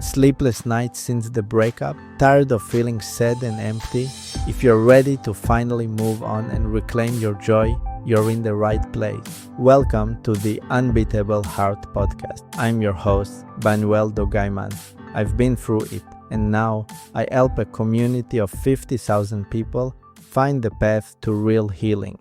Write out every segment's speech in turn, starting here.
Sleepless nights since the breakup? Tired of feeling sad and empty? If you're ready to finally move on and reclaim your joy, you're in the right place. Welcome to the Unbeatable Heart podcast. I'm your host, Banuel Dogaiman. I've been through it, and now I help a community of 50,000 people find the path to real healing.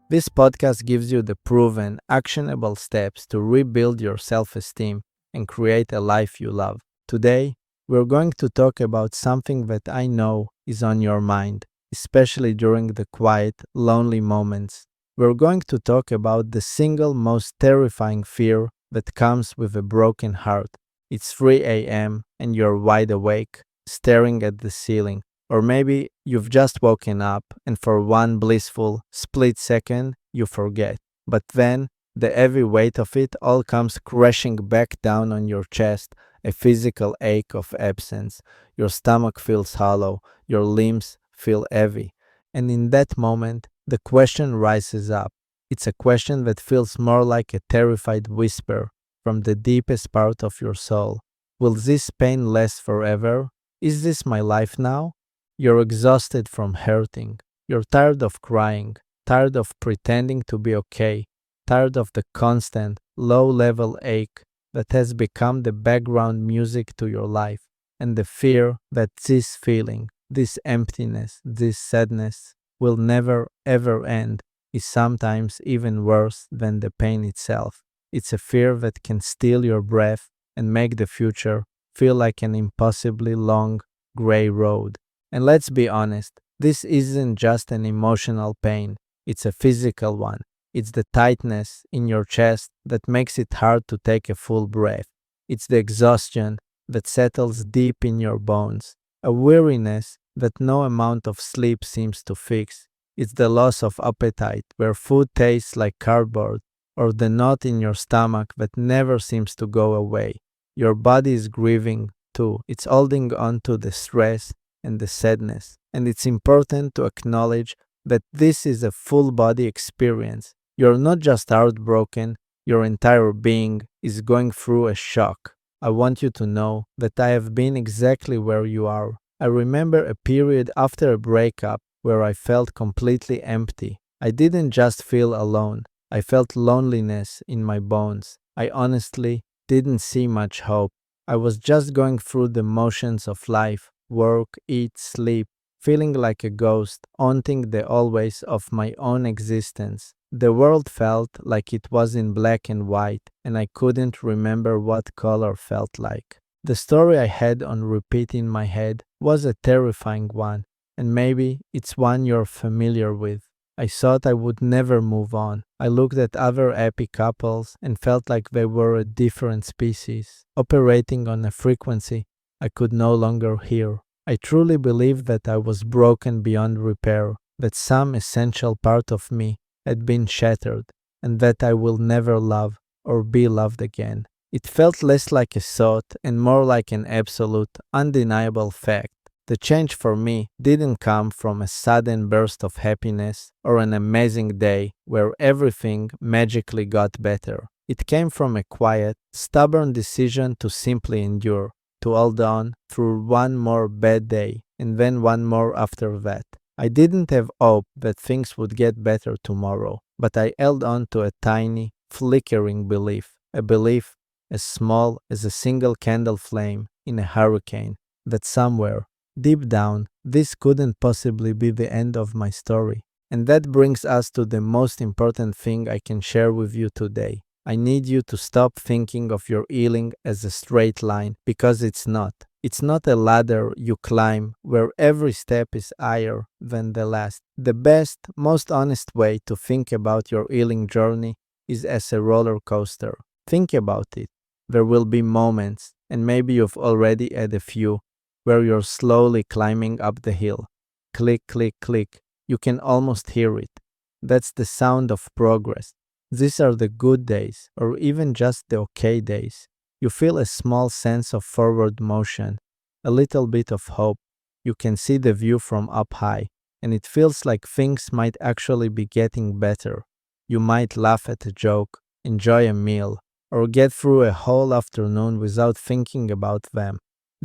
This podcast gives you the proven, actionable steps to rebuild your self-esteem and create a life you love. Today, we're going to talk about something that I know is on your mind, especially during the quiet, lonely moments. We're going to talk about the single most terrifying fear that comes with a broken heart. It's 3 a.m. and you're wide awake, staring at the ceiling. Or maybe you've just woken up and for one blissful split second you forget. But then the heavy weight of it all comes crashing back down on your chest, a physical ache of absence. Your stomach feels hollow, your limbs feel heavy. And in that moment, the question rises up. It's a question that feels more like a terrified whisper from the deepest part of your soul. Will this pain last forever? Is this my life now? You're exhausted from hurting. You're tired of crying, tired of pretending to be okay, tired of the constant, low-level ache that has become the background music to your life, and the fear that this feeling, this emptiness, this sadness will never ever end is sometimes even worse than the pain itself. It's a fear that can steal your breath and make the future feel like an impossibly long, gray road. And let's be honest, this isn't just an emotional pain, it's a physical one. It's the tightness in your chest that makes it hard to take a full breath. It's the exhaustion that settles deep in your bones, a weariness that no amount of sleep seems to fix. It's the loss of appetite where food tastes like cardboard, or the knot in your stomach that never seems to go away. Your body is grieving too. It's holding on to the stress and the sadness. And it's important to acknowledge that this is a full body experience. You're not just heartbroken, your entire being is going through a shock. I want you to know that I have been exactly where you are. I remember a period after a breakup where I felt completely empty. I didn't just feel alone, I felt loneliness in my bones. I honestly didn't see much hope. I was just going through the motions of life, work, eat, sleep, feeling like a ghost, haunting the always of my own existence. The world felt like it was in black and white, and I couldn't remember what color felt like. The story I had on repeat in my head was a terrifying one, and maybe it's one you're familiar with. I thought I would never move on. I looked at other happy couples and felt like they were a different species, operating on a frequency I could no longer hear. I truly believed that I was broken beyond repair, that some essential part of me had been shattered, and that I will never love or be loved again. It felt less like a thought and more like an absolute, undeniable fact. The change for me didn't come from a sudden burst of happiness or an amazing day where everything magically got better. It came from a quiet, stubborn decision to simply endure, to hold on through one more bad day and then one more after that. I didn't have hope that things would get better tomorrow, but I held on to a tiny, flickering belief, a belief as small as a single candle flame in a hurricane, that somewhere, deep down, this couldn't possibly be the end of my story. And that brings us to the most important thing I can share with you today. I need you to stop thinking of your healing as a straight line, because it's not. It's not a ladder you climb where every step is higher than the last. The best, most honest way to think about your healing journey is as a roller coaster. Think about it. There will be moments, and maybe you've already had a few, where you're slowly climbing up the hill. Click, click, click. You can almost hear it. That's the sound of progress. These are the good days, or even just the okay days. You feel a small sense of forward motion, a little bit of hope. You can see the view from up high, and it feels like things might actually be getting better. You might laugh at a joke, enjoy a meal, or get through a whole afternoon without thinking about them.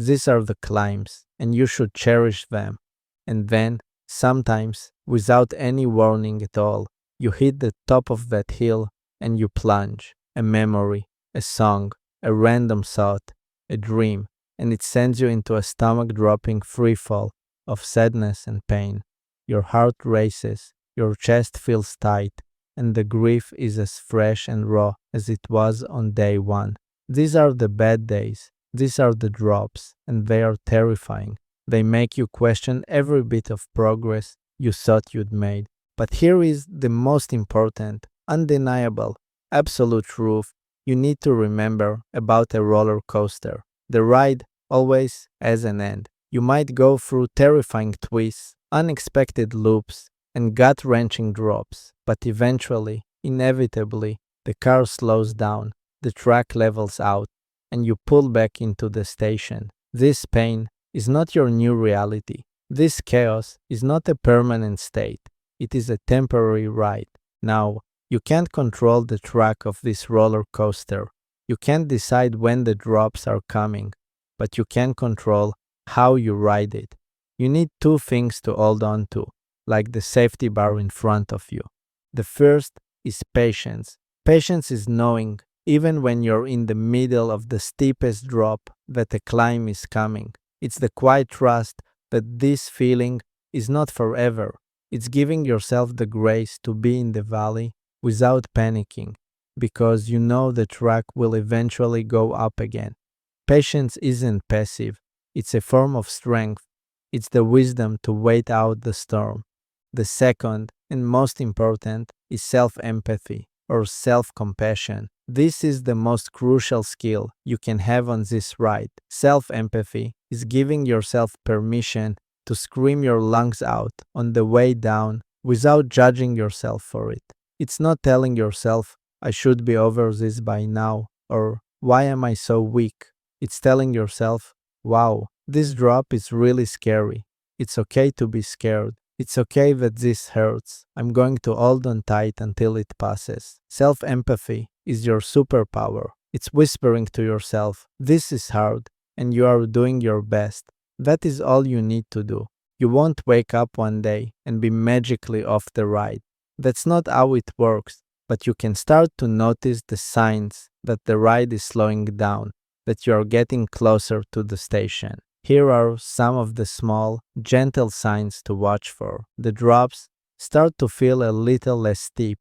These are the climbs, and you should cherish them. And then, sometimes, without any warning at all, you hit the top of that hill and you plunge. A memory, a song, a random thought, a dream, and it sends you into a stomach dropping free fall of sadness and pain. Your heart races, your chest feels tight, and the grief is as fresh and raw as it was on day one. These are the bad days, these are the drops, and they are terrifying. They make you question every bit of progress you thought you'd made. But here is the most important, undeniable, absolute truth you need to remember about a roller coaster. The ride always has an end. You might go through terrifying twists, unexpected loops, and gut-wrenching drops, but eventually, inevitably, the car slows down, the track levels out, and you pull back into the station. This pain is not your new reality. This chaos is not a permanent state. It is a temporary ride. Now, you can't control the track of this roller coaster. You can't decide when the drops are coming, but you can control how you ride it. You need two things to hold on to, like the safety bar in front of you. The first is patience. Patience is knowing, even when you're in the middle of the steepest drop, that a climb is coming. It's the quiet trust that this feeling is not forever. It's giving yourself the grace to be in the valley without panicking, because you know the track will eventually go up again. Patience isn't passive, it's a form of strength. It's the wisdom to wait out the storm. The second, and most important, is self-empathy or self-compassion. This is the most crucial skill you can have on this ride. Self-empathy is giving yourself permission to scream your lungs out on the way down without judging yourself for it. It's not telling yourself, I should be over this by now, or why am I so weak? It's telling yourself, wow, this drop is really scary. It's okay to be scared. It's okay that this hurts. I'm going to hold on tight until it passes. Self-empathy is your superpower. It's whispering to yourself, this is hard, and you are doing your best. That is all you need to do. You won't wake up one day and be magically off the ride. That's not how it works, but you can start to notice the signs that the ride is slowing down, that you are getting closer to the station. Here are some of the small, gentle signs to watch for. The drops start to feel a little less steep.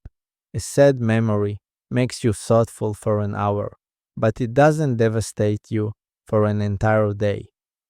A sad memory makes you thoughtful for an hour, but it doesn't devastate you for an entire day.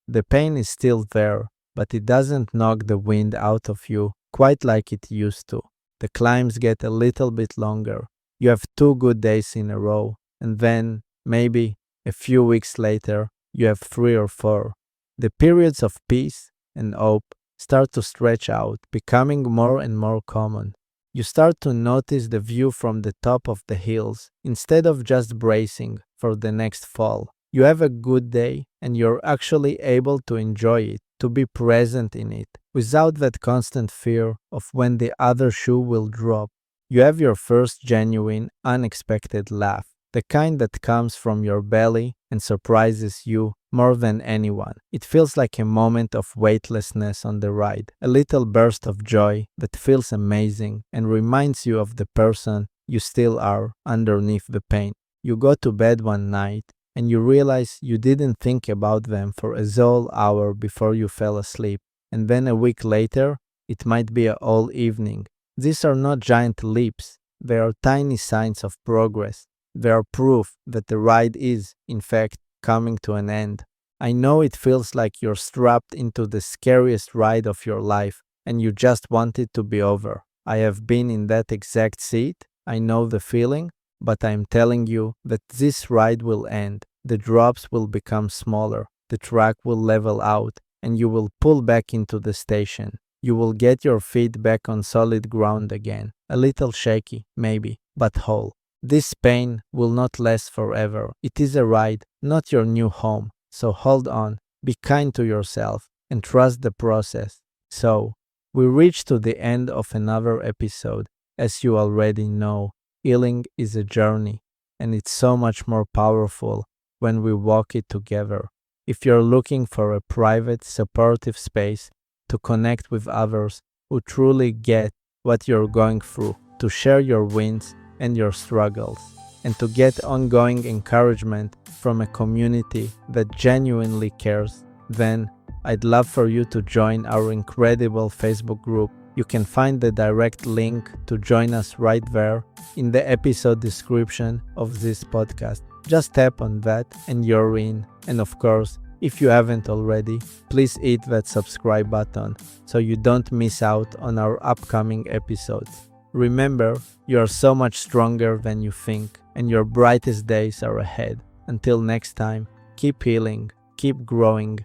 The pain is still there, but it doesn't knock the wind out of you quite like it used to. The climbs get a little bit longer. You have 2 good days in a row, and then, maybe, a few weeks later, you have 3 or 4. The periods of peace and hope start to stretch out, becoming more and more common. You start to notice the view from the top of the hills instead of just bracing for the next fall. You have a good day and you're actually able to enjoy it, to be present in it, without that constant fear of when the other shoe will drop. You have your first genuine, unexpected laugh, the kind that comes from your belly and surprises you more than anyone. It feels like a moment of weightlessness on the ride, a little burst of joy that feels amazing and reminds you of the person you still are underneath the pain. You go to bed one night and you realize you didn't think about them for a whole hour before you fell asleep, and then a week later, it might be a whole evening. These are not giant leaps, they are tiny signs of progress. They are proof that the ride is, in fact, coming to an end. I know it feels like you're strapped into the scariest ride of your life and you just want it to be over. I have been in that exact seat. I know the feeling, but I'm telling you that this ride will end. The drops will become smaller, the track will level out, and you will pull back into the station. You will get your feet back on solid ground again. A little shaky, maybe, but whole. This pain will not last forever. It is a ride, not your new home. So hold on, be kind to yourself, and trust the process. So, we reach to the end of another episode. As you already know, healing is a journey, and it's so much more powerful when we walk it together. If you're looking for a private, supportive space to connect with others who truly get what you're going through, to share your wins and your struggles, and to get ongoing encouragement from a community that genuinely cares, then I'd love for you to join our incredible Facebook group. You can find the direct link to join us right there in the episode description of this podcast. Just tap on that and you're in. And of course, if you haven't already, please hit that subscribe button so you don't miss out on our upcoming episodes. Remember, you are so much stronger than you think, and your brightest days are ahead. Until next time, keep healing, keep growing,